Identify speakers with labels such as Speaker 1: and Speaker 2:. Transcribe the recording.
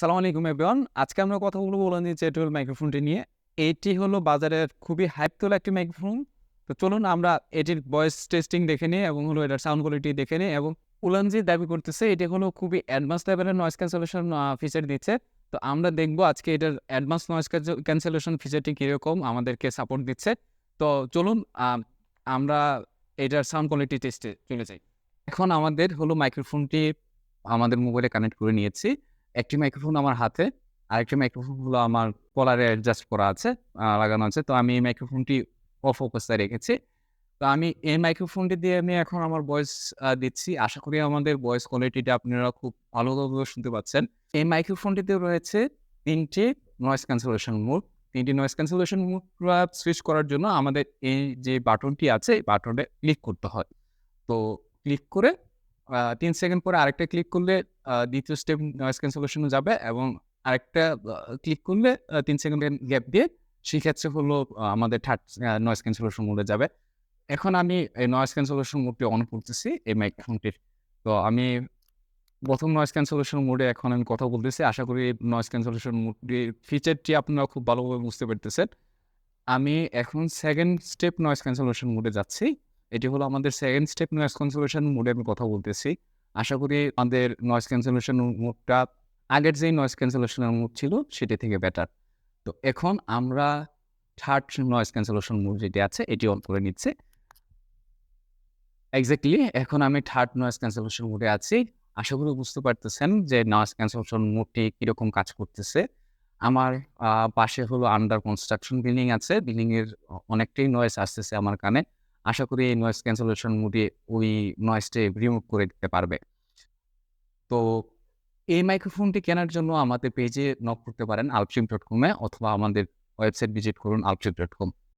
Speaker 1: আসসালামু আলাইকুম এভরিওয়ান। আজকে আমরা কথা বলবো Ulanzi J12 মাইক্রোফোনটি নিয়ে। এটি হলো বাজারের খুবই হাইপ তোলা একটি মাইক্রোফোন। তো চলুন আমরা এটির ভয়েস টেস্টিং দেখে নিই এবং হলো এটার সাউন্ড কোয়ালিটি দেখে নিই এবং Ulanzi দাবি করতেছে এটি হলো খুবই অ্যাডভান্স লেভেলের নয়েজ ক্যান্সেলেশন ফিচার দিচ্ছে। তো আমরা দেখব আজকে এটার অ্যাডভান্স নয়েজ ক্যান্সেলেশন ফিচারটি কিরকম আমাদেরকে সাপোর্ট দিচ্ছে। তো চলুন আমরা এটার সাউন্ড কোয়ালিটি টেস্টে চলে যাই। এখন আমাদের হলো মাইক্রোফোনটি আমাদের মোবাইলে কানেক্ট করে নিয়েছি। একটি মাইক্রোফোন আমার হাতে, আরেকটি মাইক্রোফোন হলো আমার কলারে অ্যাডজাস্ট করা আছে, লাগানো আছে। তো আমি এই মাইক্রোফোনটি অফ অবস্থায় রেখেছি। তো আমি এই মাইক্রোফোনটি দিয়ে আমি এখন আমার ভয়েস দিচ্ছি। আশা করি আমাদের ভয়েস কোয়ালিটিটা আপনারা খুব ভালোভাবে শুনতে পাচ্ছেন। এই মাইক্রোফোনটিতে রয়েছে ৩ টি নয়েজ ক্যান্সেলেশন মোড। ৩ টি নয়েজ ক্যান্সেলেশন মোড সুইচ করার জন্য আমাদের এই যে বাটনটি আছে, এই বাটনে ক্লিক করতে হয়। তো ক্লিক করে ৩ সেকেন্ড পরে আরেকটা ক্লিক করলে দ্বিতীয় স্টেপ নয়েজ ক্যান্সেলেশন এ যাবে এবং আরেকটা ক্লিক করলে ৩ সেকেন্ডের গ্যাপ দিয়ে সেক্ষেত্রে হলো আমাদের থার্ড নয়েজ ক্যান্সেলেশন মোডে যাবে। এখন আমি এই নয়েজ ক্যান্সেলেশন মোডটি অন করতেছি এই মাইক্রোফোনটির। তো আমি ১ম নয়েজ ক্যান্সেলেশন মোডে এখন আমি কথা বলতেছি। আশা করি নয়েজ ক্যান্সেলেশন মোডটির ফিচারটি আপনারা খুব ভালোভাবে বুঝতে পারতেছেন। আমি এখন 2nd স্টেপ নয়েজ ক্যান্সেলেশন মোডে যাচ্ছি। এটি হলো আমাদের 2nd স্টেপ নয়েজ ক্যান্সেলেশন মোডে আমি কথা বলতেছি। আশা করি আমাদের নয়েজ ক্যান্সেলেশন মোডটা আগের যেই নয়েজ ক্যান্সেলেশন মোড ছিল সেটি থেকে বেটার। তো এখন আমরা 3rd নয়েজ ক্যান্সেলেশন মোড যেটি আছে এটি অন করে নিচ্ছি। এক্সাক্টলি এখন আমি 3rd নয়েজ ক্যান্সেলেশন মোডে আছি। আশা করি বুঝতে পারতেছেন যে নয়েজ ক্যান্সেলেশন মোডটি কিরকম কাজ করতেছে। আমার পাশে হলো আন্ডার কনস্ট্রাকশন বিল্ডিং আছে। বিল্ডিং এর অনেকটাই নয়েজ আসতেছে আমার কানে। আশা করি এই নয়েজ ক্যান্সেলেশন মোডে ওই নয়েজটা রিমুভ করে দিতে পারবে। তো এই মাইক্রোফোনটি কেনার জন্য আমাদের পেজে নক করতে পারেন alpship.com এ অথবা আমাদের ওয়েবসাইট ভিজিট করুন alpship.com।